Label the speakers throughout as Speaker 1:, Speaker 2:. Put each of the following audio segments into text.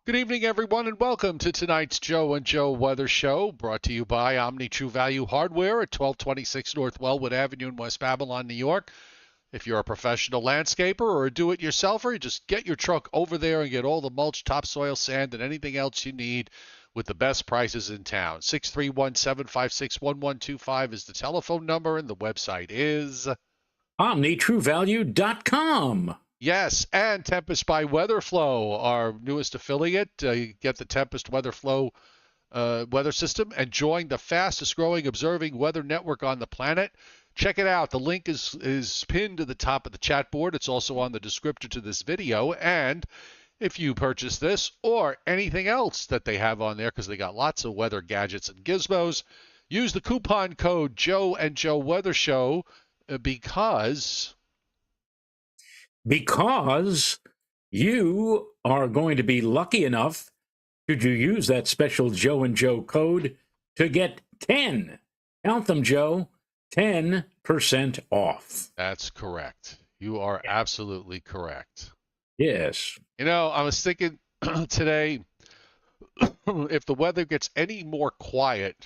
Speaker 1: Good evening, everyone, and welcome to tonight's Joe and Joe Weather Show, brought to you by Omni True Value Hardware at 1226 North Wellwood Avenue in West Babylon, New York. If you're a professional landscaper or a do-it-yourselfer, just get your truck over there and get all the mulch, topsoil, sand, and anything else you need with the best prices in town. 631-756-1125 is the telephone number, and the website is
Speaker 2: OmniTrueValue.com.
Speaker 1: Yes, and Tempest by Weatherflow, our newest affiliate. You get the Tempest Weatherflow weather system and join the fastest growing observing weather network on the planet. Check it out. The link is pinned to the top of the chat board. It's also on the descriptor to this video. And if you purchase this or anything else that they have on there, because they got lots of weather gadgets and gizmos, use the coupon code Joe and Joe Weather Show because
Speaker 2: you are going to be lucky enough, should you use that special Joe and Joe code, to get 10, count them, Joe, 10% off.
Speaker 1: That's correct. You are absolutely correct.
Speaker 2: Yes.
Speaker 1: You know, I was thinking today, if the weather gets any more quiet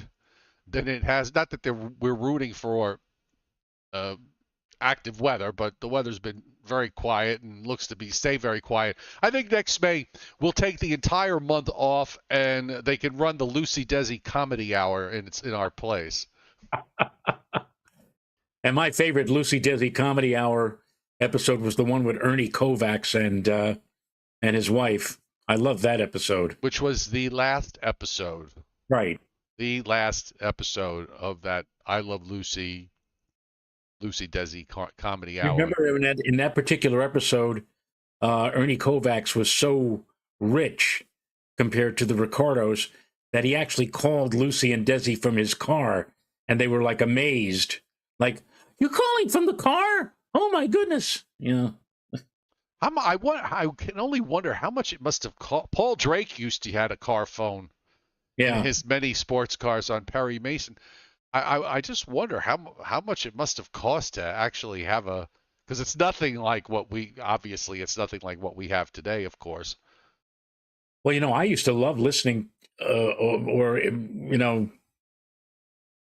Speaker 1: than it has, not that we're rooting for active weather, but the weather's been very quiet and looks to stay very quiet. I think next May we'll take the entire month off and they can run the Lucy Desi comedy hour in our place.
Speaker 2: And my favorite Lucy Desi comedy hour episode was the one with Ernie Kovacs and his wife. I love that episode.
Speaker 1: Which was the last episode.
Speaker 2: Right.
Speaker 1: The last episode of that I Love Lucy Desi comedy hour.
Speaker 2: Remember in that particular episode, Ernie Kovacs was so rich compared to the Ricardos that he actually called Lucy and Desi from his car, and they were like amazed, like, "You're calling from the car? Oh my goodness!" You know.
Speaker 1: I can only wonder how much it must have cost. Paul Drake used to had a car phone.
Speaker 2: Yeah.
Speaker 1: In his many sports cars on Perry Mason. I just wonder how much it must have cost to actually have because it's nothing like it's nothing like what we have today, of course.
Speaker 2: Well, I used to love listening,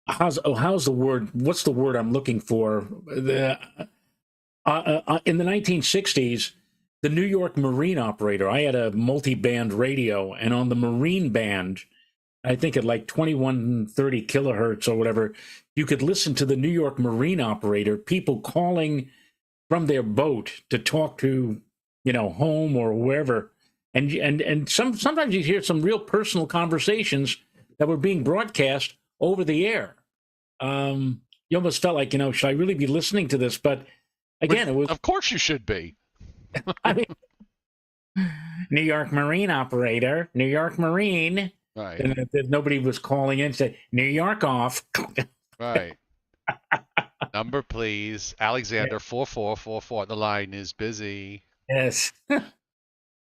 Speaker 2: how's the word? What's the word I'm looking for? In the 1960s, the New York Marine operator. I had a multi-band radio, and on the Marine band, I think at like 2130 kilohertz or whatever, you could listen to the New York Marine operator, people calling from their boat to talk to, home or wherever. And sometimes you hear some real personal conversations that were being broadcast over the air. You almost felt like, should I really be listening to this? But again, it was...
Speaker 1: Of course you should be.
Speaker 2: I mean, New York Marine operator, New York Marine...
Speaker 1: Right.
Speaker 2: And nobody was calling in and said, "New York off."
Speaker 1: Right. Number, please. Alexander 4444. The line is busy.
Speaker 2: Yes.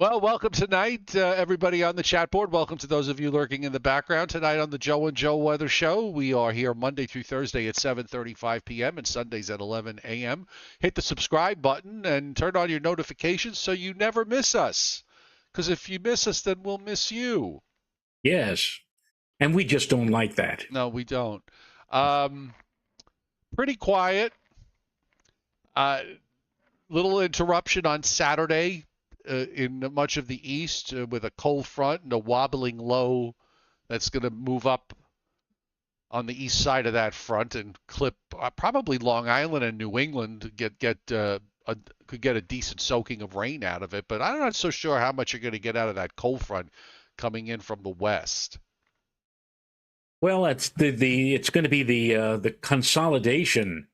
Speaker 1: Well, welcome tonight, everybody on the chat board. Welcome to those of you lurking in the background tonight on the Joe and Joe Weather Show. We are here Monday through Thursday at 7:35 p.m. and Sundays at 11 a.m. Hit the subscribe button and turn on your notifications so you never miss us. Because if you miss us, then we'll miss you.
Speaker 2: Yes. And we just don't like that.
Speaker 1: No, we don't. Pretty quiet. Little interruption on Saturday in much of the east with a cold front and a wobbling low that's going to move up on the east side of that front and clip probably Long Island and New England to could get a decent soaking of rain out of it. But I'm not so sure how much you're going to get out of that cold front coming in from the west.
Speaker 2: Well, it's it's going to be the consolidation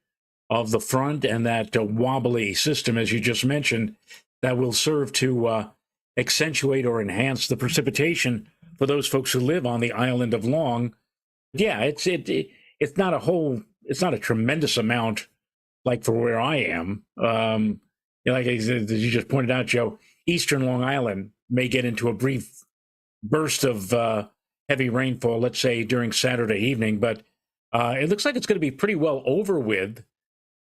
Speaker 2: of the front and that wobbly system, as you just mentioned, that will serve to accentuate or enhance the precipitation for those folks who live on the island of Long. Yeah, it's not a tremendous amount like for where I am. Like as you just pointed out, Joe, Eastern Long Island may get into a brief burst of heavy rainfall, let's say during Saturday evening, but it looks like it's going to be pretty well over with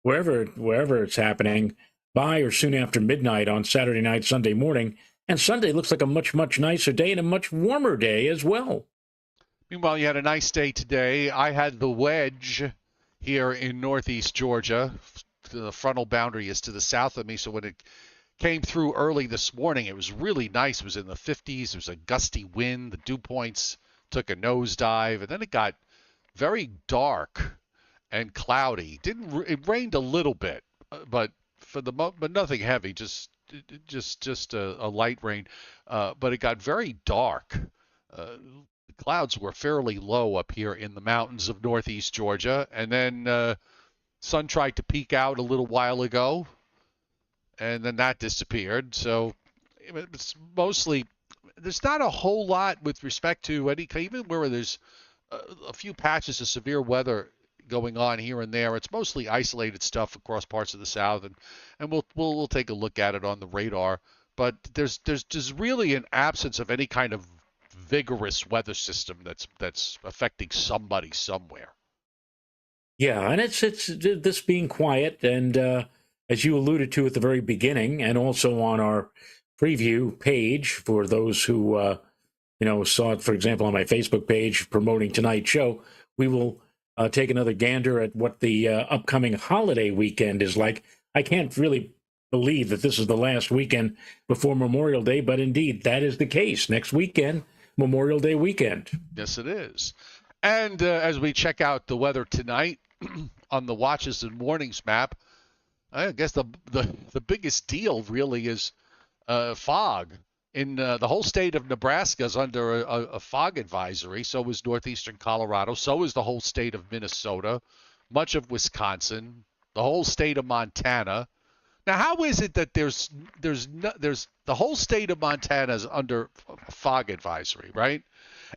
Speaker 2: wherever it's happening by or soon after midnight on Saturday night, Sunday morning. And Sunday looks like a much, much nicer day and a much warmer day as well.
Speaker 1: Meanwhile, you had a nice day today. I had the wedge here in northeast Georgia. The frontal boundary is to the south of me, so when it came through early this morning, it was really nice. It was in the 50s. There was a gusty wind. The dew points took a nosedive, and then it got very dark and cloudy. It rained a little bit, but but nothing heavy. Just a light rain. But it got very dark. The clouds were fairly low up here in the mountains of northeast Georgia, and then sun tried to peek out a little while ago, and then that disappeared. So it's mostly, there's not a whole lot with respect to even where there's a few patches of severe weather going on here and there. It's mostly isolated stuff across parts of the South, and we'll take a look at it on the radar. But there's really an absence of any kind of vigorous weather system that's affecting somebody somewhere.
Speaker 2: Yeah, and it's this being quiet, and as you alluded to at the very beginning, and also on our preview page for those who saw it, for example, on my Facebook page promoting tonight's show, we will take another gander at what the upcoming holiday weekend is like. I can't really believe that this is the last weekend before Memorial Day, but indeed, that is the case. Next weekend, Memorial Day weekend.
Speaker 1: Yes, it is. And as we check out the weather tonight on the watches and warnings map, I guess the biggest deal really is fog. In the whole state of Nebraska is under a fog advisory. So is northeastern Colorado. So is the whole state of Minnesota, much of Wisconsin, the whole state of Montana. Now, how is it that there's the whole state of Montana is under a fog advisory, right?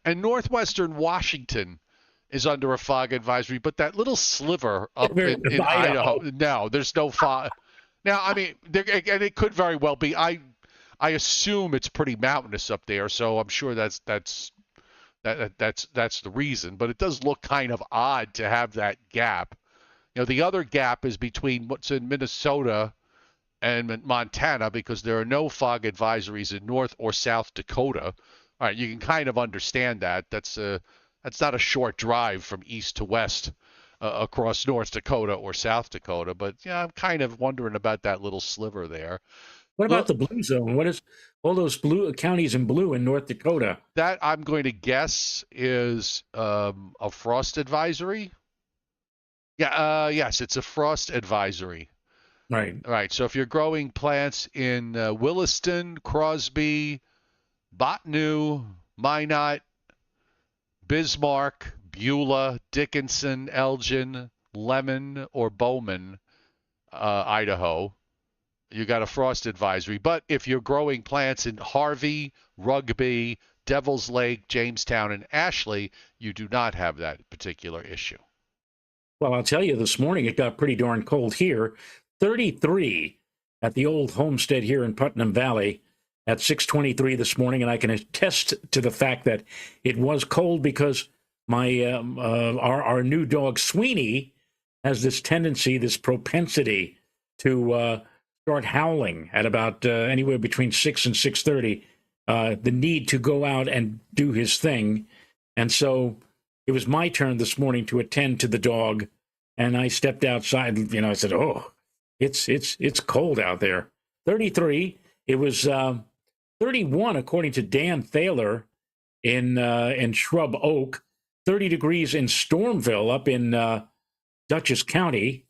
Speaker 1: And northwestern Washington is under a fog advisory, but that little sliver up in Idaho, no, there's no fog. Now, I mean, and it could very well be. I assume it's pretty mountainous up there, so I'm sure that's the reason. But it does look kind of odd to have that gap. The other gap is between what's in Minnesota and Montana, because there are no fog advisories in North or South Dakota. All right, you can kind of understand that. That's not a short drive from east to west across North Dakota or South Dakota. But yeah, I'm kind of wondering about that little sliver there.
Speaker 2: What about the blue zone? What is all those blue counties in blue in North Dakota?
Speaker 1: That I'm going to guess is a frost advisory. Yeah, yes, it's a frost advisory. Right. So if you're growing plants in Williston, Crosby, Bottineau, Minot, Bismarck, Beulah, Dickinson, Elgin, Lemon, or Bowman, Idaho, you got a frost advisory. But if you're growing plants in Harvey, Rugby, Devil's Lake, Jamestown, and Ashley, you do not have that particular issue.
Speaker 2: Well, I'll tell you, this morning it got pretty darn cold here. 33 at the old homestead here in Putnam Valley at 6:23 this morning, and I can attest to the fact that it was cold because my our new dog Sweeney has this tendency, this propensity to start howling at about anywhere between 6 and 6:30. The need to go out and do his thing, and so it was my turn this morning to attend to the dog, and I stepped outside. I said, "Oh, it's cold out there." 33. It was 31 according to Dan Thaler in Shrub Oak. 30 degrees in Stormville up in Dutchess County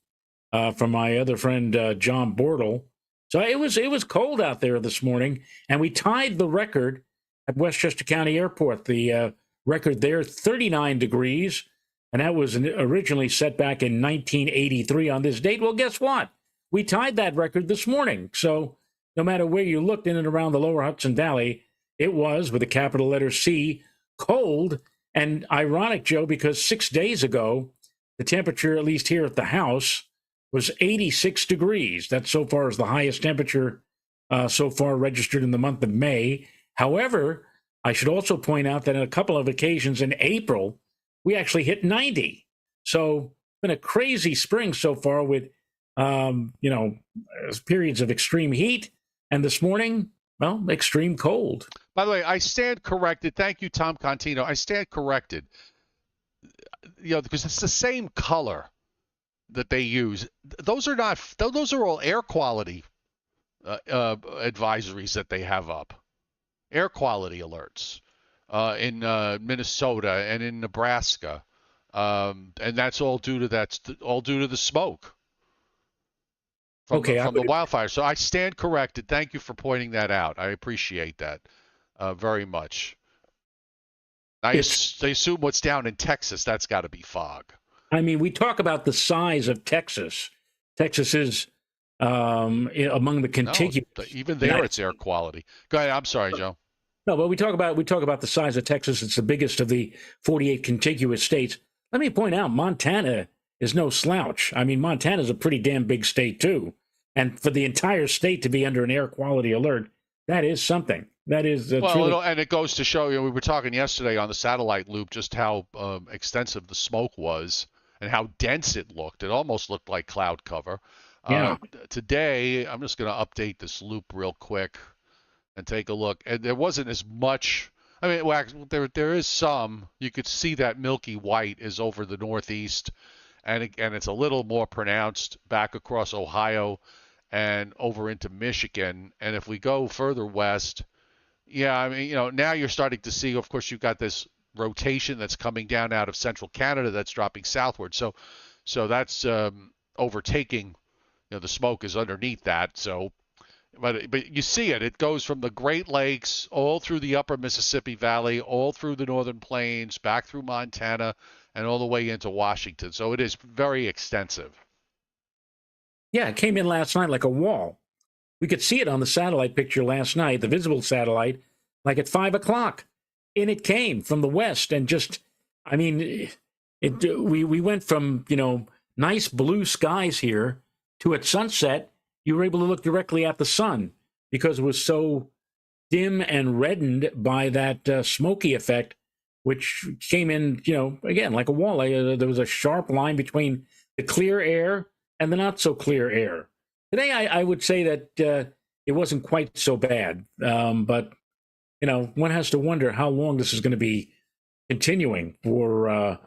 Speaker 2: from my other friend John Bortle. So it was cold out there this morning, and we tied the record at Westchester County Airport. The record there, 39 degrees, and that was originally set back in 1983 on this date. Well, guess what? We tied that record this morning. So no matter where you looked in and around the lower Hudson Valley, it was, with a capital letter C, cold. And ironic, Joe, because 6 days ago, the temperature, at least here at the house, was 86 degrees. That so far is the highest temperature so far registered in the month of May. However, I should also point out that on a couple of occasions in April, we actually hit 90. So it's been a crazy spring so far with, periods of extreme heat. And this morning, well, extreme cold.
Speaker 1: By the way, I stand corrected. Thank you, Tom Contino. I stand corrected. Because it's the same color that they use. Those are not. Those are all air quality advisories that they have up. Air quality alerts in Minnesota and in Nebraska, and that's all due to the smoke from
Speaker 2: Okay,
Speaker 1: the wildfire. So I stand corrected. Thank you for pointing that out. I appreciate that very much. I assume what's down in Texas, that's got to be fog.
Speaker 2: I mean, we talk about the size of Texas. Texas is among the contiguous.
Speaker 1: No, even there, it's air quality. Go ahead. I'm sorry, Joe.
Speaker 2: No, but we talk about the size of Texas. It's the biggest of the 48 contiguous states. Let me point out, Montana is no slouch. I mean, Montana is a pretty damn big state too, and for the entire state to be under an air quality alert, that is something. That is
Speaker 1: and it goes to show. We were talking yesterday on the satellite loop just how extensive the smoke was and how dense it looked. It almost looked like cloud cover.
Speaker 2: Yeah.
Speaker 1: Today, I'm just going to update this loop real quick and take a look. And there wasn't as much. I mean, well, there is some. You could see that milky white is over the northeast, and it's a little more pronounced back across Ohio and over into Michigan. And if we go further west, yeah, I mean, now you're starting to see. Of course, you've got this rotation that's coming down out of central Canada that's dropping southward. So that's overtaking. The smoke is underneath that. So, but you see it. It goes from the Great Lakes all through the upper Mississippi Valley, all through the northern plains, back through Montana, and all the way into Washington. So it is very extensive.
Speaker 2: Yeah, it came in last night like a wall. We could see it on the satellite picture last night, the visible satellite, like at 5 o'clock. And it came from the west and we went from, nice blue skies here to at sunset, you were able to look directly at the sun because it was so dim and reddened by that smoky effect, which came in, again, like a wall. There was a sharp line between the clear air and the not so clear air. Today, I would say that it wasn't quite so bad, but one has to wonder how long this is going to be continuing for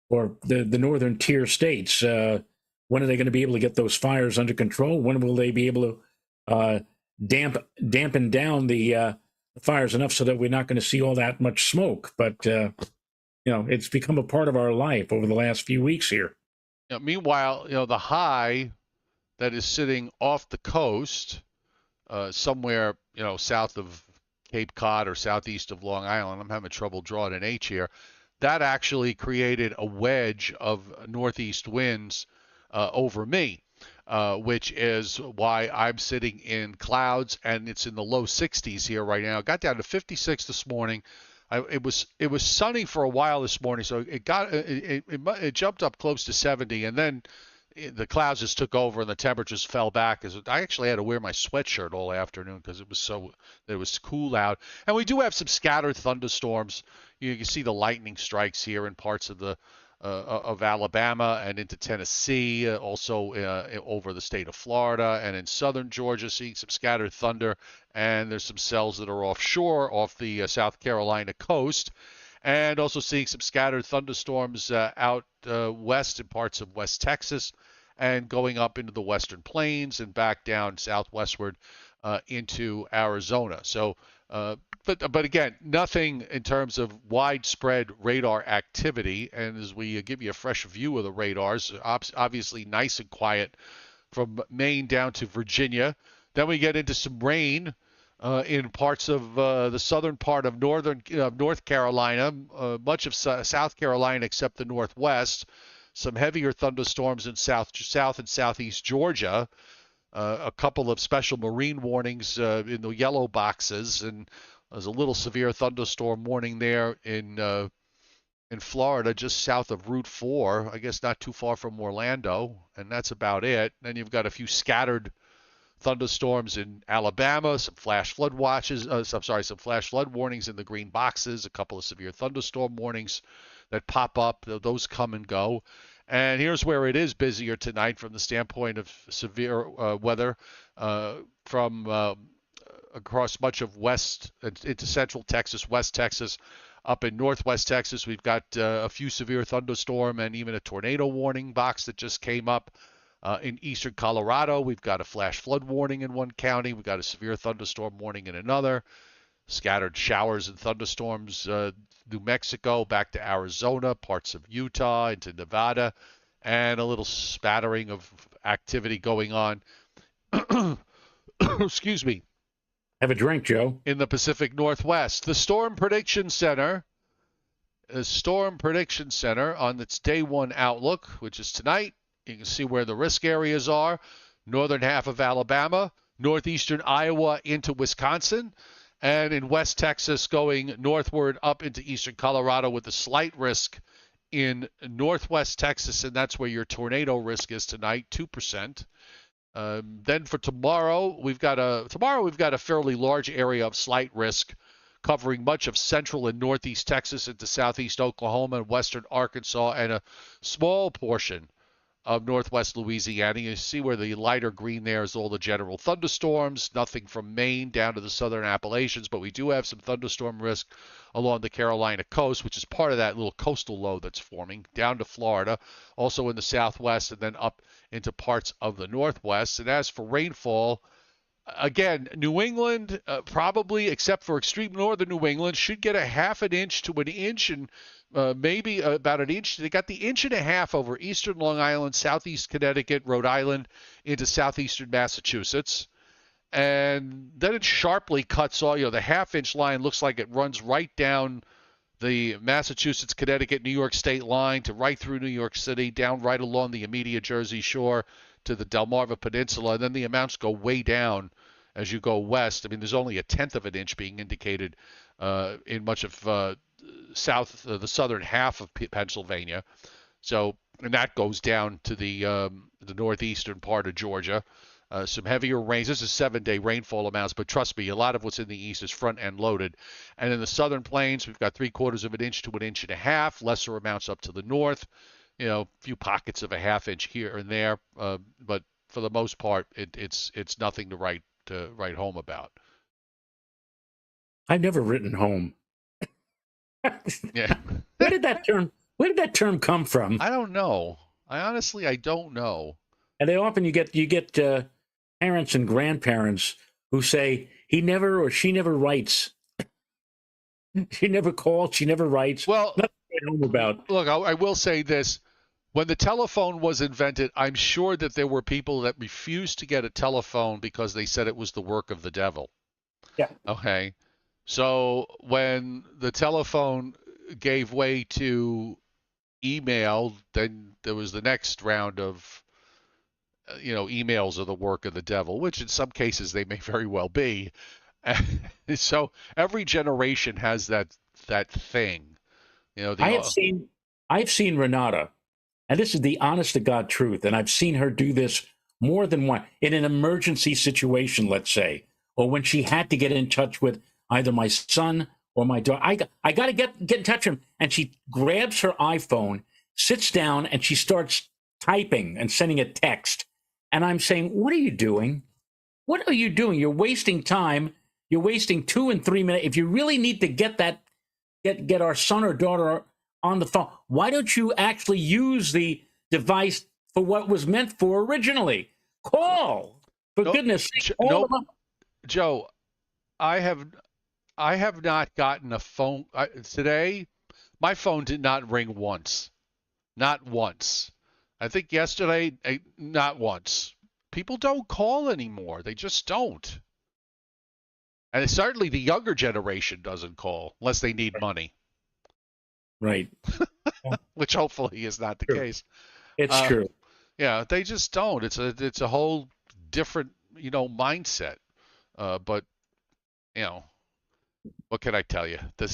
Speaker 2: the northern tier states. When are they going to be able to get those fires under control? When will they be able to dampen down the fires enough so that we're not going to see all that much smoke? But it's become a part of our life over the last few weeks here.
Speaker 1: Meanwhile, the high that is sitting off the coast, somewhere, south of Cape Cod or southeast of Long Island. I'm having trouble drawing an H here. That actually created a wedge of northeast winds over me, which is why I'm sitting in clouds, and it's in the low 60s here right now. It got down to 56 this morning. It was sunny for a while this morning, so it jumped up close to 70, and then the clouds just took over and the temperatures fell back. I actually had to wear my sweatshirt all afternoon because it was cool out. And we do have some scattered thunderstorms. You can see the lightning strikes here in parts of of Alabama and into Tennessee, also over the state of Florida and in southern Georgia, seeing some scattered thunder. And there's some cells that are offshore off the South Carolina coast. And also seeing some scattered thunderstorms out west in parts of West Texas and going up into the western plains and back down southwestward into Arizona. So, but again, nothing in terms of widespread radar activity. And as we give you a fresh view of the radars, obviously nice and quiet from Maine down to Virginia. Then we get into some rain in parts of the southern part of North Carolina, much of South Carolina except the northwest. Some heavier thunderstorms in south and southeast Georgia. A couple of special marine warnings in the yellow boxes, and there's a little severe thunderstorm warning there in Florida, just south of Route 4. I guess not too far from Orlando, and that's about it. Then you've got a few scattered thunderstorms in Alabama, some flash flood warnings in the green boxes, a couple of severe thunderstorm warnings that pop up. Those come and go. And here's where it is busier tonight from the standpoint of severe weather from across much of west into central Texas, west Texas. Up in northwest Texas, we've got a few severe thunderstorm and even a tornado warning box that just came up. In eastern Colorado, we've got a flash flood warning in one county. We've got a severe thunderstorm warning in another. Scattered showers and thunderstorms, New Mexico, back to Arizona, parts of Utah, into Nevada, and a little spattering of activity going on. Excuse me.
Speaker 2: Have a drink, Joe.
Speaker 1: In the Pacific Northwest. The Storm Prediction Center on its day one outlook, which is tonight. You can see where the risk areas are. Northern half of Alabama, northeastern Iowa into Wisconsin, and in West Texas going northward up into eastern Colorado with a slight risk in northwest Texas, and that's where your tornado risk is tonight, 2%. Then for tomorrow, we've got a fairly large area of slight risk covering much of central and northeast Texas into southeast Oklahoma and western Arkansas and a small portion of northwest Louisiana. You see where the lighter green there is all the general thunderstorms, nothing from Maine down to the southern Appalachians, but we do have some thunderstorm risk along the Carolina coast, which is part of that little coastal low that's forming, down to Florida, also in the southwest, and then up into parts of the northwest. And as for rainfall, again, New England, probably, except for extreme northern New England, should get a half an inch to an inch and maybe about an inch. They got the inch and a half over eastern Long Island, southeast Connecticut, Rhode Island, into southeastern Massachusetts. And then it sharply cuts off. The half-inch line looks like it runs right down the Massachusetts, Connecticut, New York state line to right through New York City, down right along the immediate Jersey shore to the Delmarva Peninsula. And then the amounts go way down as you go west. I mean, there's only a tenth of an inch being indicated in much of the southern half of Pennsylvania. So, and that goes down to the northeastern part of Georgia. Some heavier rains. This is 7-day rainfall amounts, but trust me, a lot of what's in the east is front-end loaded. And in the southern plains, we've got 3/4 of an inch to an inch and a half, lesser amounts up to the north. A few pockets of a half inch here and there, but for the most part, it's nothing to write home about.
Speaker 2: I've never written home.
Speaker 1: Yeah.
Speaker 2: Where did that term come from?
Speaker 1: I don't know. I don't know.
Speaker 2: And they often you get parents and grandparents who say he never or she never writes. She never calls. She never writes.
Speaker 1: Well,
Speaker 2: nothing to write home about.
Speaker 1: Look, I will say this. When the telephone was invented, I'm sure that there were people that refused to get a telephone because they said it was the work of the devil.
Speaker 2: Yeah.
Speaker 1: Okay. So when the telephone gave way to email, then there was the next round of, emails are the work of the devil, which in some cases they may very well be. And so every generation has that thing.
Speaker 2: I've seen Renata, and this is the honest to God truth, and I've seen her do this more than once in an emergency situation, let's say, or when she had to get in touch with either my son or my daughter. I got to get in touch with him, and she grabs her iPhone, sits down, and she starts typing and sending a text. And I'm saying, what are you doing? What are you doing? You're wasting time. You're wasting 2 and 3 minutes. If you really need to get our son or daughter on the phone, why don't you actually use the device for what was meant for originally? Call, for goodness sake.
Speaker 1: Joe, I have not gotten a phone today. My phone did not ring once. Not once. I think yesterday, not once. People don't call anymore. They just don't. And certainly the younger generation doesn't call unless they need money.
Speaker 2: Right.
Speaker 1: Which hopefully is not the case.
Speaker 2: It's true.
Speaker 1: Yeah, they just don't. It's a whole different, mindset. But, what can I tell you? I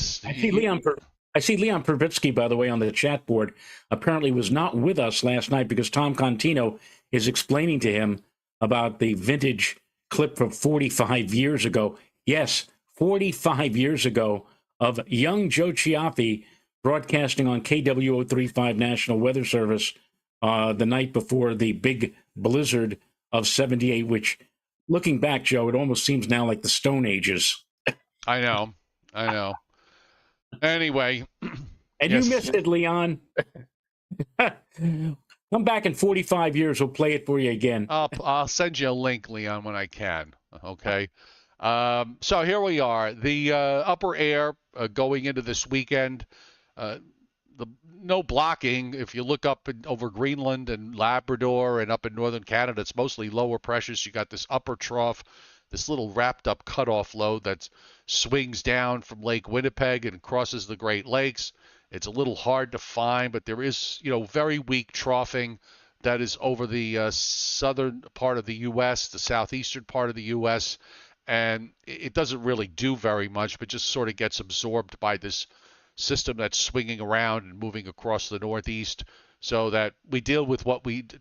Speaker 1: see Leon Pervitsky, by the way, on the chat board, apparently was not with us last night because Tom Contino is explaining to him about the vintage clip from 45 years ago. Yes, 45 years ago of young Joe Cioffi broadcasting on KW035 National Weather Service the night before the big blizzard of 78, which
Speaker 2: looking back, Joe, it almost seems now like the Stone Ages.
Speaker 1: I know. Anyway,
Speaker 2: And you
Speaker 1: yes.
Speaker 2: missed it, Leon. Come back in 45 years. We'll play it for you again.
Speaker 1: I'll send you a link, Leon, when I can. Okay. So here we are. The upper air going into this weekend. Uh, no blocking. If you look up over Greenland and Labrador and up in northern Canada, it's mostly lower pressures. You got this upper trough, this little wrapped up cutoff low that swings down from Lake Winnipeg and crosses the Great Lakes. It's a little hard to find, but there is, very weak troughing that is over the southern part of the U.S., the southeastern part of the U.S., and it doesn't really do very much, but just sort of gets absorbed by this system that's swinging around and moving across the northeast, so that we deal with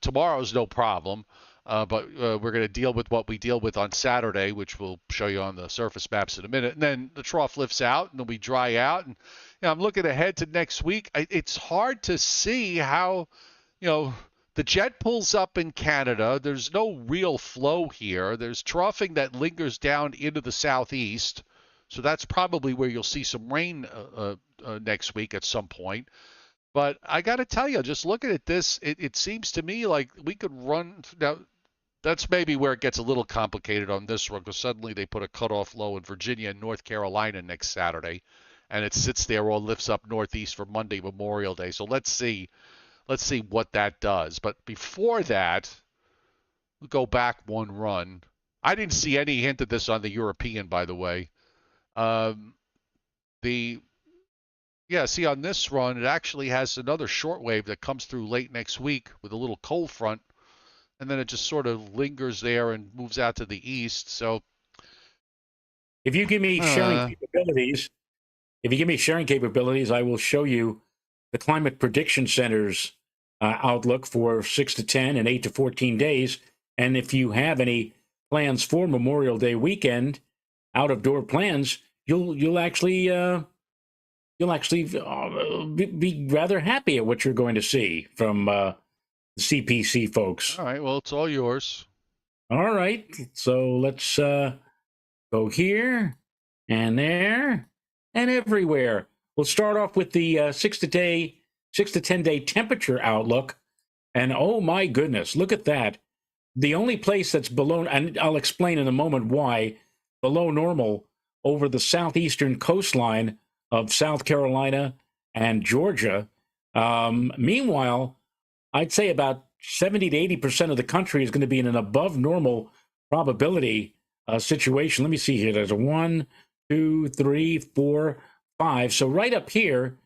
Speaker 1: tomorrow's no problem, but we're going to deal with what we deal with on Saturday, which we'll show you on the surface maps in a minute. And then the trough lifts out, and then we dry out. And I'm looking ahead to next week. It's hard to see how, the jet pulls up in Canada. There's no real flow here. There's troughing that lingers down into the southeast. So that's probably where you'll see some rain next week at some point. But I got to tell you, just looking at this, it seems to me like we could run. Now, that's maybe where it gets a little complicated on this one, because suddenly they put a cutoff low in Virginia and North Carolina next Saturday, and it sits there or lifts up northeast for Monday, Memorial Day. So let's see what that does. But before that, we'll go back one run. I didn't see any hint of this on the European, by the way. See, on this run, it actually has another shortwave that comes through late next week with a little cold front, and then it just sort of lingers there and moves out to the east. So,
Speaker 2: if you give me sharing capabilities, I will show you the Climate Prediction Center's outlook for 6 to 10 and 8 to 14 days. And if you have any plans for Memorial Day weekend, out-of-door plans, you'll actually be rather happy at what you're going to see from the CPC folks.
Speaker 1: All right, well, it's all yours.
Speaker 2: All right, so let's go here and there and everywhere. We'll start off with the 6 to 10 day temperature outlook, and oh my goodness, look at that! The only place that's below, and I'll explain in a moment why, below normal over the southeastern coastline of South Carolina and Georgia. Meanwhile, I'd say about 70 to 80% of the country is going to be in an above normal probability situation. Let me see here. There's a 1, 2, 3, 4, 5. So right up here,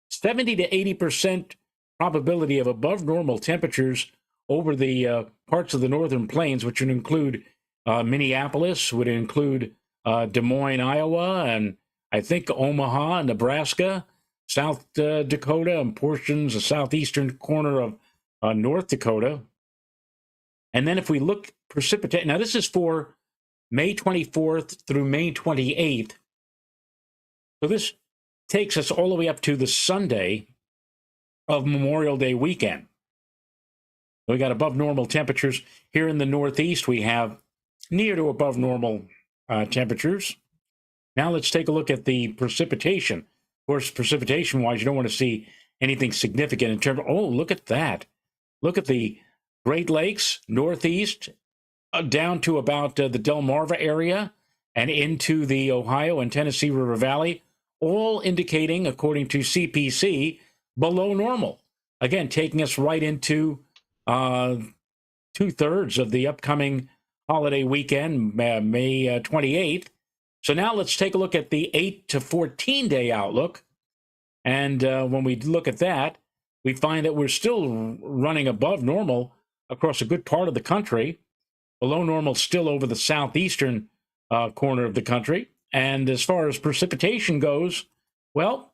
Speaker 2: 70 to 80% probability of above normal temperatures over the parts of the northern plains, which would include Minneapolis, would include Des Moines, Iowa, and I think Omaha, Nebraska, South Dakota, and portions of southeastern corner of North Dakota. And then if we look precipitate, now this is for May 24th through May 28th. So this takes us all the way up to the Sunday of Memorial Day weekend. We got above normal temperatures here in the Northeast. We have near to above normal temperatures. Now let's take a look at the precipitation. Of course, precipitation-wise, you don't want to see anything significant in terms of, oh, look at that. Look at the Great Lakes, Northeast, down to about the Delmarva area and into the Ohio and Tennessee River Valley, all indicating, according to CPC, below normal. Again, taking us right into two-thirds of the upcoming holiday weekend, May 28th. So now let's take a look at the 8 to 14 day outlook. And when we look at that, we find that we're still running above normal across a good part of the country, below normal still over the southeastern corner of the country. And as far as precipitation goes, well,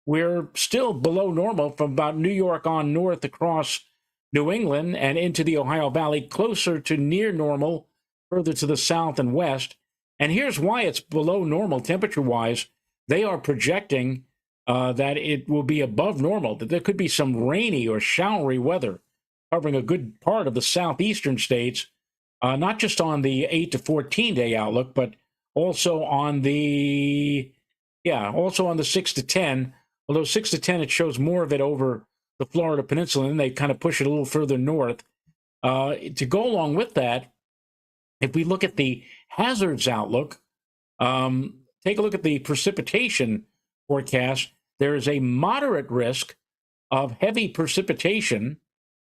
Speaker 2: we're still below normal from about New York on north across New England and into the Ohio Valley, closer to near normal, further to the south and west. And here's why it's below normal temperature-wise. They are projecting that it will be above normal, that there could be some rainy or showery weather covering a good part of the southeastern states not just on the 8 to 14 day outlook, but also on the also on the 6 to 10. Although 6 to 10, it shows more of it over the Florida Peninsula, and they kind of push it a little further north. To go along with that, if we look at the hazards outlook, take a look at the precipitation forecast. There is a moderate risk of heavy precipitation,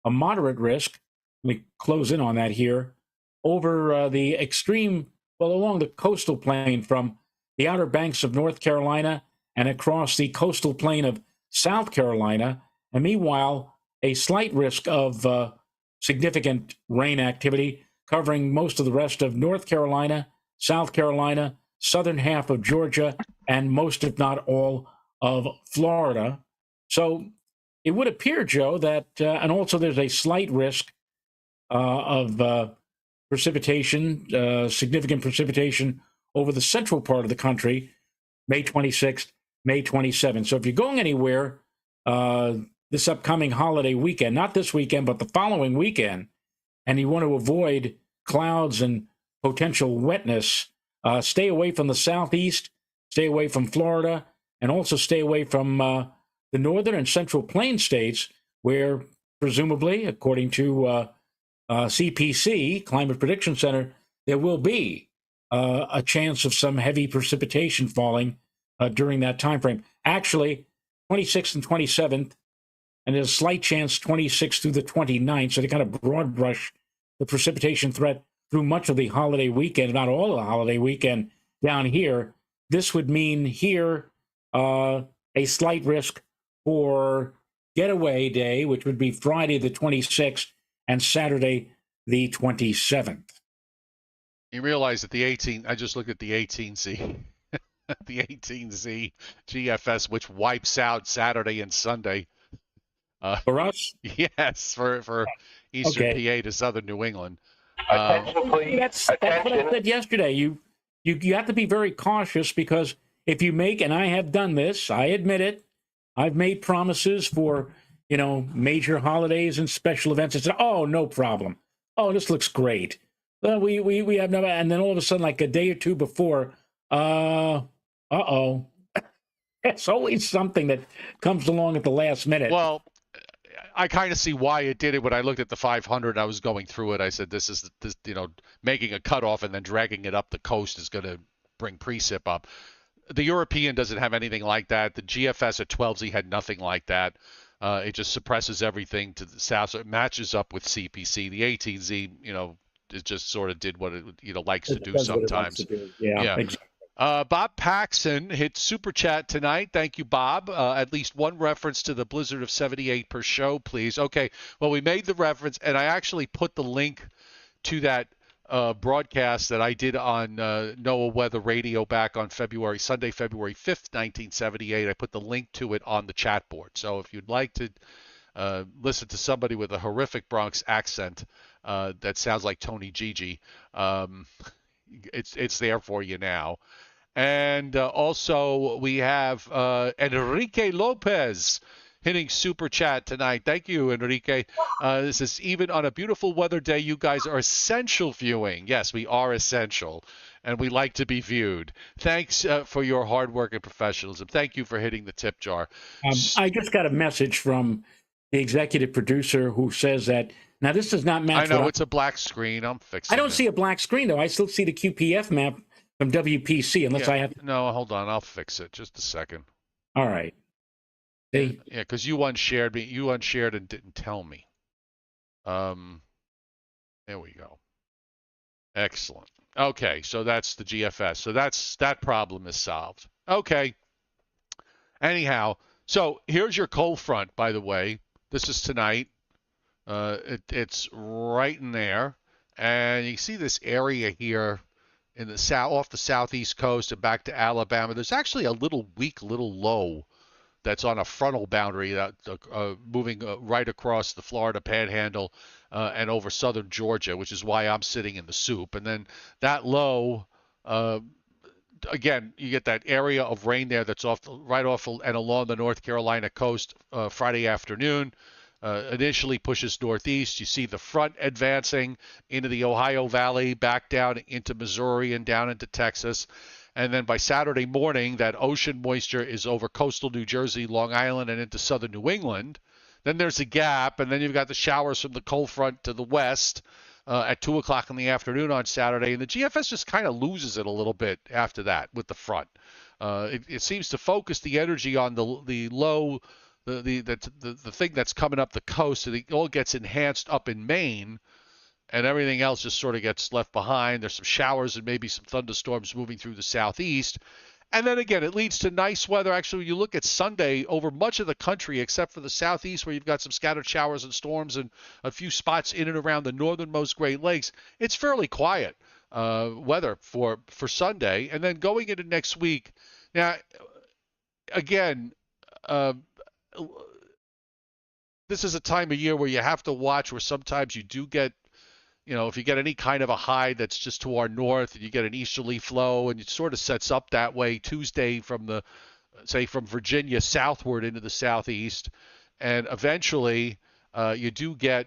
Speaker 2: a moderate risk. Let me close in on that here, over the extreme, along the coastal plain from the Outer Banks of North Carolina and across the coastal plain of South Carolina. And meanwhile, a slight risk of significant rain activity covering most of the rest of North Carolina, South Carolina, southern half of Georgia, and most, if not all, of Florida. So it would appear, Joe, that, and also there's a slight risk of precipitation, significant precipitation over the central part of the country, May 26th, May 27th. So if you're going anywhere this upcoming holiday weekend, not this weekend, but the following weekend, and you want to avoid clouds and potential wetness, stay away from the southeast, stay away from Florida, and also stay away from the northern and central plain states where presumably, according to CPC, Climate Prediction Center, there will be a chance of some heavy precipitation falling during that time frame. Actually, 26th and 27th, and there's a slight chance 26th through the 29th, so they kind of broad brush the precipitation threat through much of the holiday weekend, not all of the holiday weekend down here. This would mean here a slight risk for getaway day, which would be Friday the 26th and Saturday the 27th.
Speaker 1: You realize that I just looked at the 18Z, the 18Z GFS, which wipes out Saturday and Sunday.
Speaker 2: For us?
Speaker 1: Yes, for Eastern PA to Southern New England.
Speaker 2: Attention, please. That's what I said yesterday. You have to be very cautious, because if you make, and I have done this, I admit it, I've made promises for, major holidays and special events. I said, oh, no problem. Oh, this looks great. Well, we have no, and then all of a sudden, like a day or two before, uh-oh. It's always something that comes along at the last minute.
Speaker 1: Well, I kind of see why it did it. When I looked at the 500, I was going through it. I said, this, making a cutoff and then dragging it up the coast is going to bring precip up. The European doesn't have anything like that. The GFS at 12Z had nothing like that. It just suppresses everything to the south, so it matches up with CPC. The 18Z, it just sort of did what it likes to do sometimes.
Speaker 2: Yeah. Exactly.
Speaker 1: Bob Paxson hit Super Chat tonight. Thank you, Bob. At least one reference to the blizzard of 78 per show, please. Okay, well, we made the reference, and I actually put the link to that broadcast that I did on NOAA Weather Radio back on Sunday, February 5th, 1978. I put the link to it on the chat board. So if you'd like to listen to somebody with a horrific Bronx accent that sounds like Tony Gigi, it's there for you now. And also we have Enrique Lopez hitting Super Chat tonight. Thank you, Enrique. This is, even on a beautiful weather day, you guys are essential viewing. Yes, we are essential, and we like to be viewed. Thanks for your hard work and professionalism. Thank you for hitting the tip jar.
Speaker 2: I just got a message from the executive producer who says that, now this does not match.
Speaker 1: I know, it's a black screen. I'm fixing it.
Speaker 2: I don't see a black screen, though. I still see the QPF map from WPC, unless I have.
Speaker 1: No, hold on. I'll fix it. Just a second.
Speaker 2: All right.
Speaker 1: Yeah, because you unshared me. You unshared and didn't tell me. There we go. Excellent. Okay, so that's the GFS. So that problem is solved. Okay. Anyhow, so here's your cold front, by the way. This is tonight. It's right in there, and you see this area here in the south, off the southeast coast and back to Alabama. There's actually a little low that's on a frontal boundary that moving right across the Florida Panhandle and over southern Georgia, which is why I'm sitting in the soup. And then that low, again, you get that area of rain there that's right off and along the North Carolina coast Friday afternoon. initially pushes northeast. You see the front advancing into the Ohio Valley, back down into Missouri and down into Texas. And then by Saturday morning, that ocean moisture is over coastal New Jersey, Long Island, and into southern New England. Then there's a gap, and then you've got the showers from the cold front to the west at 2 o'clock in the afternoon on Saturday. And the GFS just kind of loses it a little bit after that with the front. It seems to focus the energy on the low, the thing that's coming up the coast, and it all gets enhanced up in Maine, and everything else just sort of gets left behind. There's some showers and maybe some thunderstorms moving through the southeast. And then again, it leads to nice weather. Actually, when you look at Sunday, over much of the country, except for the southeast, where you've got some scattered showers and storms and a few spots in and around the northernmost Great Lakes, it's fairly quiet weather for Sunday. And then going into next week, now, again, this is a time of year where you have to watch, where sometimes you do get, if you get any kind of a high that's just to our north and you get an easterly flow, and it sort of sets up that way Tuesday from from Virginia southward into the southeast, and eventually you do get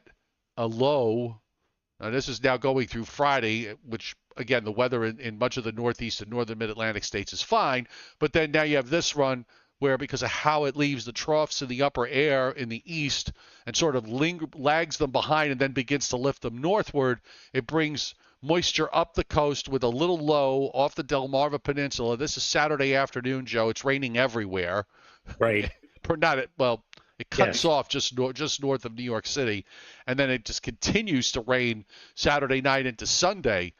Speaker 1: a low. Now, this is now going through Friday, which, again, the weather in much of the northeast and northern mid-Atlantic states is fine, but then now you have this run where, because of how it leaves the troughs in the upper air in the east and sort of lags them behind and then begins to lift them northward, it brings moisture up the coast with a little low off the Delmarva Peninsula. This is Saturday afternoon, Joe. It's raining everywhere.
Speaker 2: Right.
Speaker 1: It cuts off just north of New York City, and then it just continues to rain Saturday night into Sunday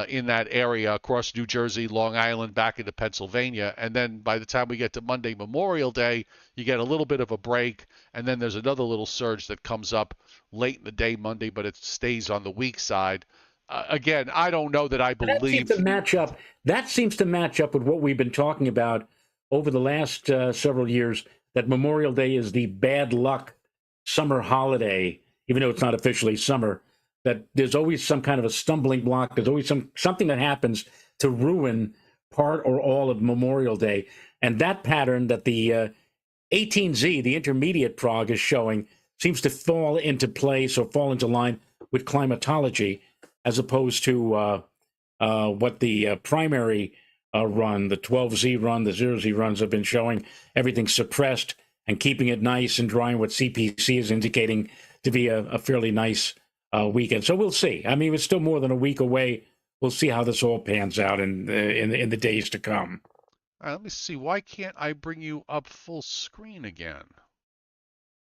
Speaker 1: in that area across New Jersey, Long Island, back into Pennsylvania. And then by the time we get to Monday, Memorial Day, you get a little bit of a break, and then there's another little surge that comes up late in the day Monday, but it stays on the weak side. Again, I don't know that I believe
Speaker 2: that seems to match up with what we've been talking about over the last several years, that Memorial Day is the bad luck summer holiday, even though it's not officially summer, that there's always some kind of a stumbling block. There's always something that happens to ruin part or all of Memorial Day. And that pattern that the 18Z, the intermediate prog, is showing seems to fall into place or fall into line with climatology, as opposed to what the primary run, the 12Z run, the 0Z runs have been showing. Everything suppressed and keeping it nice and dry, what CPC is indicating to be a fairly nice weekend. So we'll see. I mean, it's still more than a week away. We'll see how this all pans out in the days to come.
Speaker 1: All right, let me see. Why can't I bring you up full screen again?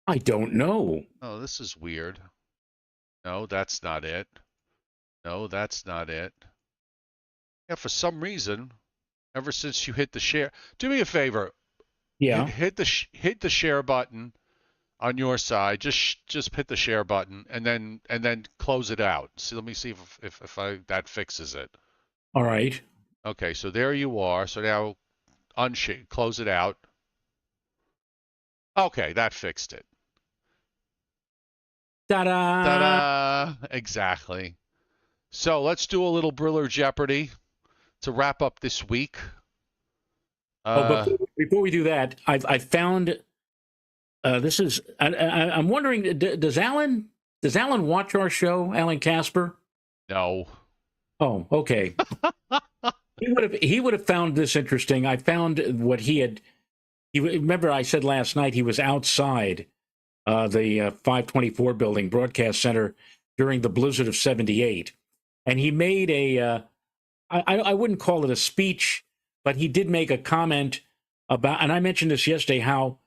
Speaker 2: I don't know.
Speaker 1: Oh, this is weird. No, that's not it. No, that's not it. Yeah, for some reason, ever since you hit the share, do me a favor.
Speaker 2: Yeah.
Speaker 1: Hit the share button on your side. Just hit the share button and then close it out. See, let me see if that fixes it.
Speaker 2: All right.
Speaker 1: Okay, so there you are. So now close it out. Okay, that fixed it.
Speaker 2: Ta-da!
Speaker 1: Ta-da! Exactly. So let's do a little Briller Jeopardy to wrap up this week.
Speaker 2: But before we do that, I found this is. I'm wondering, does Alan watch our show, Alan Casper?
Speaker 1: No.
Speaker 2: Oh, okay. He would have found this interesting. I found what he had. Remember, I said last night he was outside the 524 building, Broadcast Center, during the blizzard of '78, and he made a. I wouldn't call it a speech, but he did make a comment about, and I mentioned this yesterday, how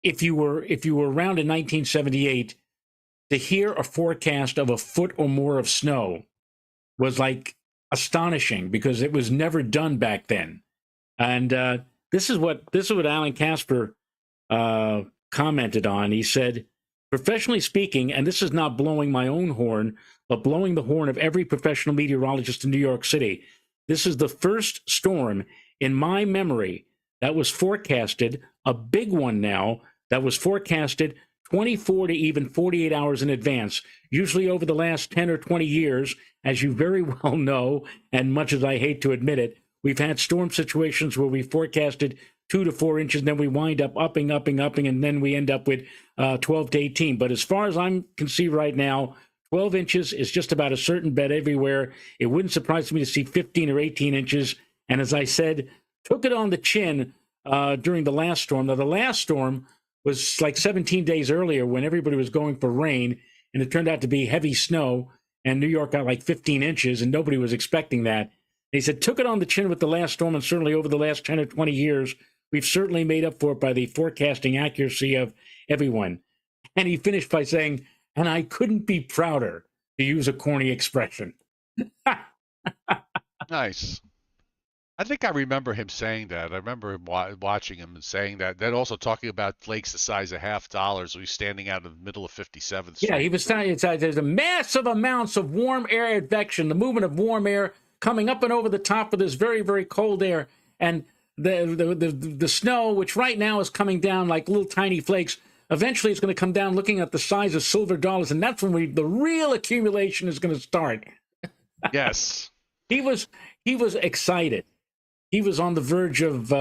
Speaker 2: if you were around in 1978, to hear a forecast of a foot or more of snow was like astonishing, because it was never done back then. And this is what Alan Casper commented on. He said, professionally speaking, and this is not blowing my own horn, but blowing the horn of every professional meteorologist in New York City, this is the first storm in my memory that was forecasted, a big one now, that was forecasted 24 to even 48 hours in advance. Usually over the last 10 or 20 years, as you very well know, and much as I hate to admit it, we've had storm situations where we forecasted 2 to 4 inches, and then we wind up upping, and then we end up with 12 to 18. But as far as I can see right now, 12 inches is just about a certain bet everywhere. It wouldn't surprise me to see 15 or 18 inches. And as I said, took it on the chin during the last storm. Now, the last storm was like 17 days earlier when everybody was going for rain, and it turned out to be heavy snow, and New York got like 15 inches, and nobody was expecting that. He said, took it on the chin with the last storm, and certainly over the last 10 or 20 years, we've certainly made up for it by the forecasting accuracy of everyone. And he finished by saying, and I couldn't be prouder, to use a corny expression.
Speaker 1: Nice. I think I remember him saying that. I remember him watching him and saying that. Then also talking about flakes the size of $half. He's standing out in the middle of 57th Street.
Speaker 2: Yeah, he was saying there's a massive amounts of warm air advection, the movement of warm air coming up and over the top of this very, very cold air. And the snow, which right now is coming down like little tiny flakes, eventually it's going to come down looking at the size of silver dollars. And that's when the real accumulation is going to start.
Speaker 1: Yes.
Speaker 2: He was excited. He was on the verge of,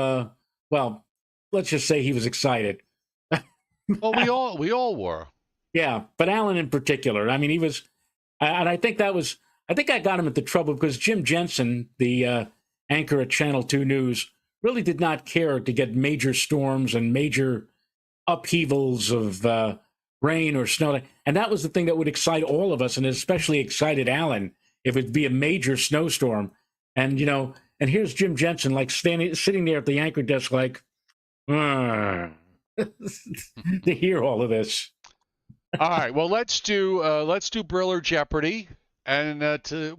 Speaker 2: well, let's just say he was excited.
Speaker 1: Well, we all were.
Speaker 2: Yeah, but Alan in particular. I mean, he was, and I think I got him into trouble because Jim Jensen, the anchor at Channel 2 News, really did not care to get major storms and major upheavals of rain or snow. And that was the thing that would excite all of us, and especially excited Alan, if it'd be a major snowstorm. And, and here's Jim Jensen, like sitting there at the anchor desk, like, to hear all of this.
Speaker 1: All right, well, let's do Briller Jeopardy, and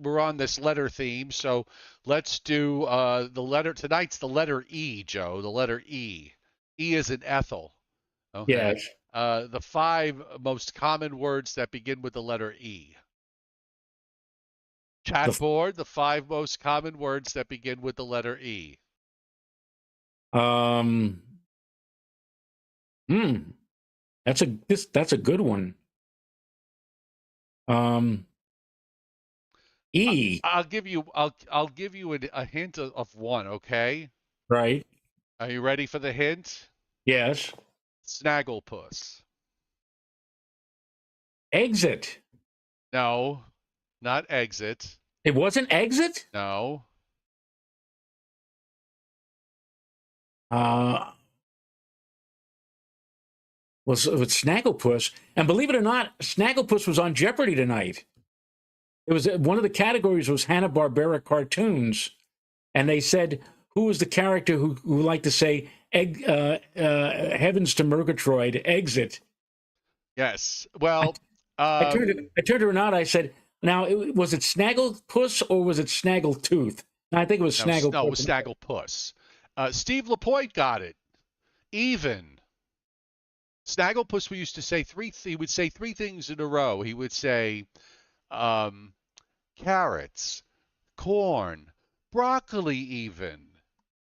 Speaker 1: we're on this letter theme, so let's do the letter. Tonight's the letter E, Joe. The letter E. E is in Ethel. Okay.
Speaker 2: Yes.
Speaker 1: The 5 most common words that begin with the letter E. Chat board, the 5 most common words that begin with the letter E.
Speaker 2: That's a good one. E.
Speaker 1: I'll give you a hint of one, okay?
Speaker 2: Right.
Speaker 1: Are you ready for the hint?
Speaker 2: Yes.
Speaker 1: Snagglepuss.
Speaker 2: Exit.
Speaker 1: No, not exit.
Speaker 2: It wasn't exit?
Speaker 1: No.
Speaker 2: Was Snagglepuss. And believe it or not, Snagglepuss was on Jeopardy tonight. It was one of the categories was Hanna-Barbera cartoons. And they said, who was the character who liked to say, heavens to Murgatroyd, exit?
Speaker 1: Yes. Well,
Speaker 2: I turned to Renata, I said, now, was it Snagglepuss or was it Snaggletooth? No, I think it was Snagglepuss.
Speaker 1: No, it was Snagglepuss. Steve Lapointe got it. Even. Snagglepuss, we used to say he would say 3 things in a row. He would say carrots, corn, broccoli even.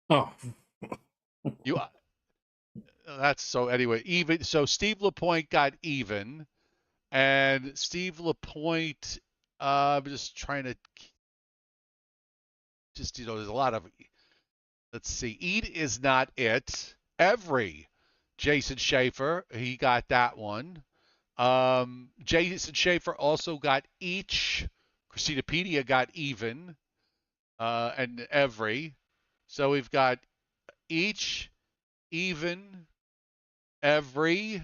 Speaker 2: Oh.
Speaker 1: That's so anyway, even. So Steve Lapointe got even. And Steve Lapointe, I'm just trying to, there's a lot of, let's see, eat is not it. Jason Schaefer, he got that one. Jason Schaefer also got each. Christinapedia got even, and every. So we've got each, even, every,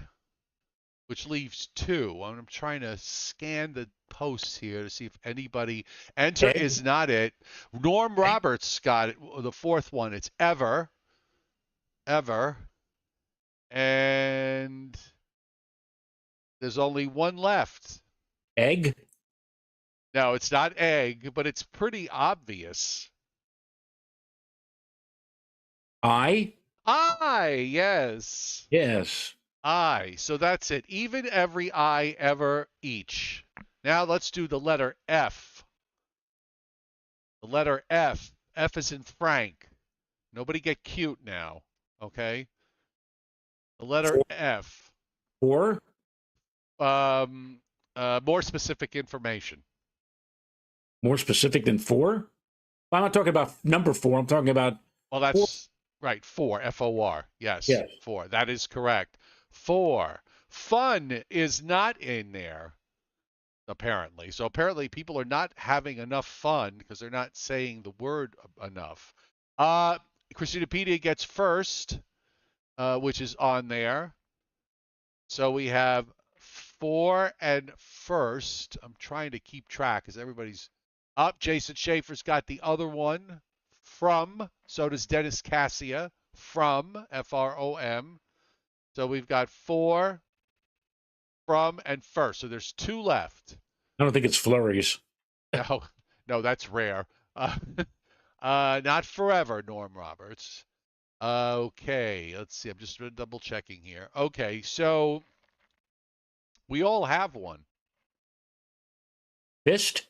Speaker 1: which leaves 2. I'm trying to scan the posts here to see if anybody. Enter is not it. Norm Roberts got it, the 4th one. It's ever. And there's only one left.
Speaker 2: Egg?
Speaker 1: No, it's not egg, but it's pretty obvious.
Speaker 2: I?
Speaker 1: Yes.
Speaker 2: Yes.
Speaker 1: I. So that's it. Even, every, I, ever, each. Now let's do the letter F. The letter F. F is in Frank. Nobody get cute now. Okay? The letter F.
Speaker 2: 4?
Speaker 1: More specific information.
Speaker 2: More specific than 4? I'm not talking about number 4. I'm talking about.
Speaker 1: Well, that's Right, four, F-O-R. Yes,
Speaker 2: Yes.
Speaker 1: four. That is correct. Four. Fun is not in there, apparently. So apparently people are not having enough fun because they're not saying the word enough. Uh, Christinapedia gets first, which is on there. So we have four and first. I'm trying to keep track because everybody's up. Jason Schaefer's got the other one from. So does Dennis Cassia from, F-R-O-M. So we've got four from and first. So there's two left.
Speaker 2: I don't think it's flurries.
Speaker 1: No, no, that's rare. Uh, not forever, Norm Roberts. Okay, let's see. I'm just double checking here. Okay, so we all have one.
Speaker 2: Fist?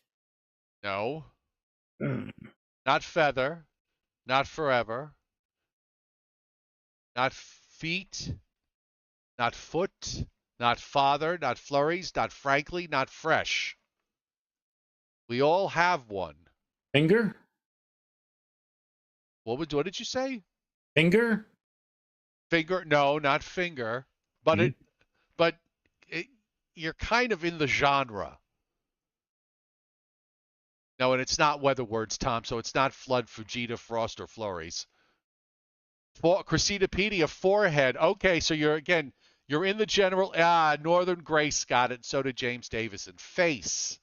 Speaker 1: No,
Speaker 2: Mm.
Speaker 1: not feather, not forever, not feet, not foot, not father, not flurries, not frankly, not fresh. We all have one.
Speaker 2: Finger?
Speaker 1: What did you say?
Speaker 2: Finger?
Speaker 1: Finger? No, not finger. But
Speaker 2: Mhm.
Speaker 1: but it, you're kind of in the genre. No, and it's not weather words, Tom. So it's not flood, Fujita, frost, or flurries. Cressida forehead. Okay, so you're in the general. Northern Grace got it. So did James Davison. Face.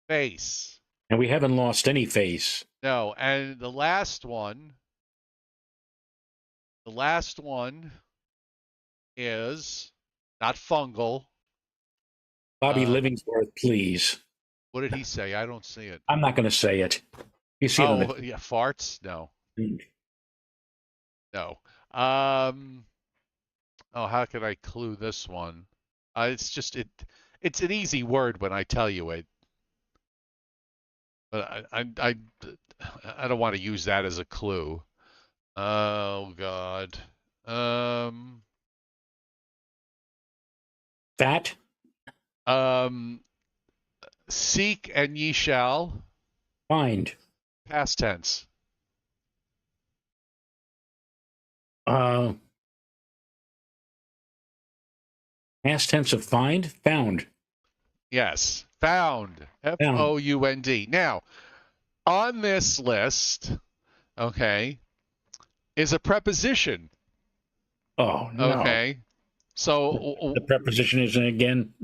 Speaker 1: Face.
Speaker 2: And we haven't lost any face.
Speaker 1: No, and the last one. The last one is not fungal.
Speaker 2: Bobby Livingsworth, please.
Speaker 1: What did he say? I don't see it.
Speaker 2: I'm not going to say it. You see it on
Speaker 1: Oh, yeah, farts? No.
Speaker 2: the...
Speaker 1: No. Oh, how can I clue this one? It's an easy word when I tell you it. But I don't want to use that as a clue. Oh God.
Speaker 2: Fat?
Speaker 1: Seek and ye shall.
Speaker 2: Find.
Speaker 1: Past tense.
Speaker 2: Past tense of find? Found.
Speaker 1: Yes. Found.
Speaker 2: Found.
Speaker 1: F-O-U-N-D. Now, on this list, okay, is a preposition.
Speaker 2: Oh, no.
Speaker 1: Okay. So
Speaker 2: The preposition isn't again.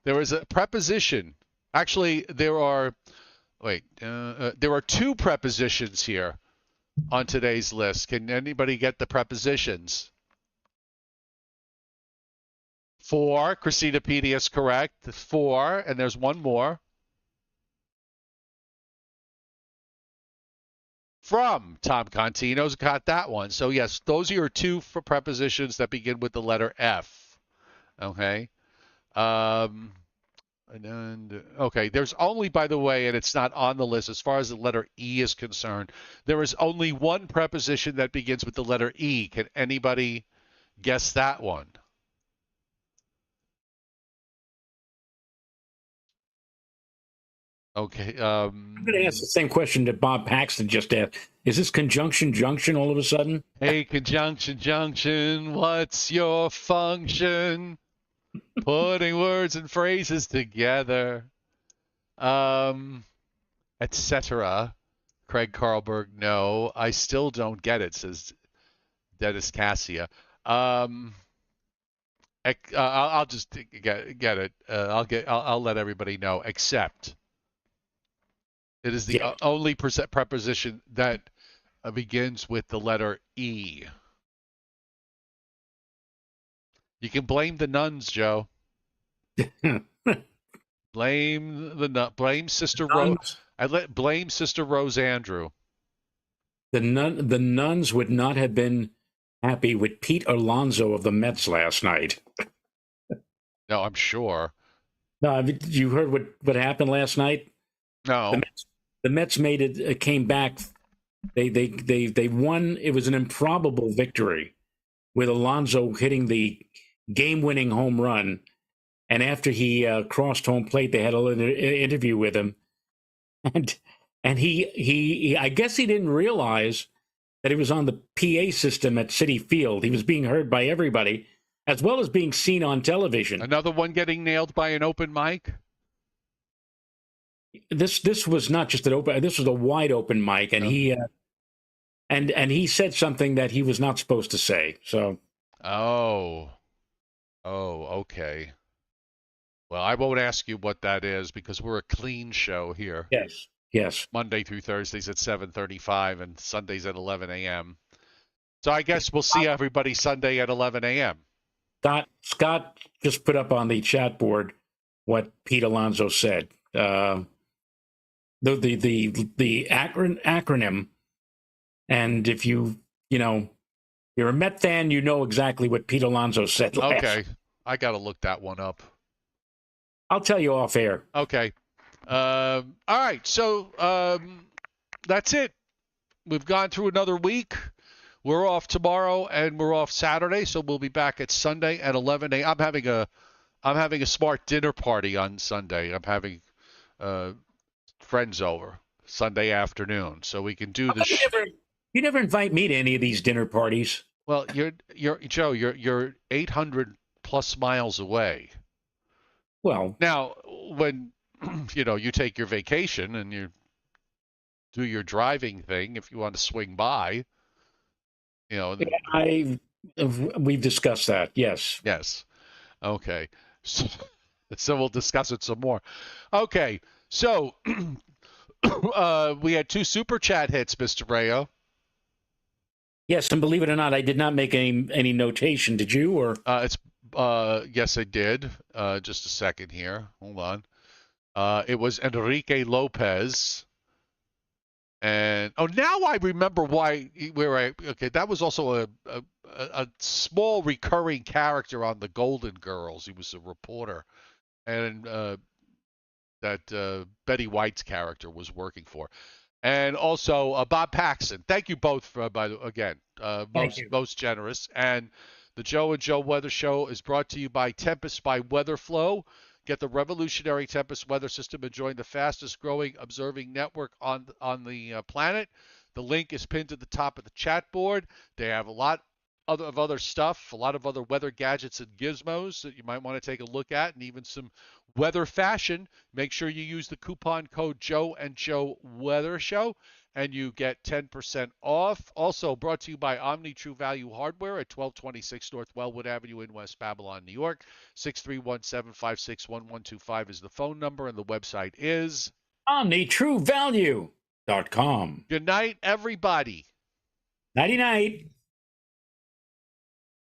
Speaker 1: there is a preposition. Actually, there are two prepositions here on today's list. Can anybody get the prepositions? For, Christinapedia is correct. For, and there's one more. From, Tom Contino's got that one. So yes, those are your two for prepositions that begin with the letter F. Okay. Okay, there's only, by the way, and it's not on the list as far as the letter E is concerned, there is only one preposition that begins with the letter E. Can anybody guess that one? Okay.
Speaker 2: I'm going to ask the same question that Bob Paxton just asked. Is this conjunction junction all of a sudden?
Speaker 1: Hey, conjunction junction, what's your function? Putting words and phrases together. Etc. Craig Carlberg, no. I still don't get it, says Dennis Cassia. I'll just get it. I'll let everybody know. Except it is the only preposition that begins with the letter E. You can blame the nuns, Joe. Blame Sister Rose. Blame Sister Rose Andrew.
Speaker 2: The nuns would not have been happy with Pete Alonso of the Mets last night.
Speaker 1: No, I'm sure.
Speaker 2: No, you heard what happened last night?
Speaker 1: No.
Speaker 2: The Mets came back. They won. It was an improbable victory with Alonso hitting the game-winning home run. And after he crossed home plate, they had a little interview with him, and he I guess he didn't realize that he was on the PA system at Citi Field. He was being heard by everybody, as well as being seen on television.
Speaker 1: Another one getting nailed by an open mic?
Speaker 2: This was not just an open. This was a wide open mic, and he he said something that he was not supposed to say. So.
Speaker 1: Oh, okay. Well, I won't ask you what that is because we're a clean show here.
Speaker 2: Yes.
Speaker 1: Monday through Thursdays at 7:35 and Sundays at 11 a.m. So I guess we'll see everybody Sunday at 11 a.m.
Speaker 2: Scott just put up on the chat board what Pete Alonso said. The acronym, and if you're a Met fan, you know exactly what Pete Alonso said last.
Speaker 1: Okay, I got to look that one up.
Speaker 2: I'll tell you off air.
Speaker 1: Okay. All right. So that's it. We've gone through another week. We're off tomorrow and we're off Saturday, so we'll be back at Sunday at 11 a.m. I'm having a smart dinner party on Sunday. I'm having friends over Sunday afternoon, so we can do this.
Speaker 2: You never invite me to any of these dinner parties.
Speaker 1: Well, Joe, you're 800 plus miles away.
Speaker 2: Well,
Speaker 1: now when you take your vacation and you do your driving thing, if you want to swing by,
Speaker 2: we've discussed that. Yes.
Speaker 1: Okay. So we'll discuss it some more. Okay. So we had 2 super chat hits, Mr. Rayo.
Speaker 2: Yes, and believe it or not, I did not make any notation. Did you? Or
Speaker 1: yes, I did. Just a second here. Hold on. It was Enrique Lopez. And now I remember why. Okay, that was also a small recurring character on the Golden Girls. He was a reporter, and that Betty White's character was working for. And also Bob Paxton. Thank you both for most generous. And the Joe and Joe Weather Show is brought to you by Tempest by WeatherFlow. Get the revolutionary Tempest weather system and join the fastest growing observing network on the planet. The link is pinned to the top of the chat board. They have a lot of other stuff, a lot of other weather gadgets and gizmos that you might want to take a look at, and even some weather fashion. Make sure you use the coupon code Joe and Joe Weather Show, and you get 10% off. Also brought to you by Omni True Value Hardware at 1226 North Wellwood Avenue in West Babylon, New York. 631-756-1125 is the phone number, and the website is
Speaker 2: OmniTrueValue.com.
Speaker 1: Good night, everybody.
Speaker 2: Nighty-night.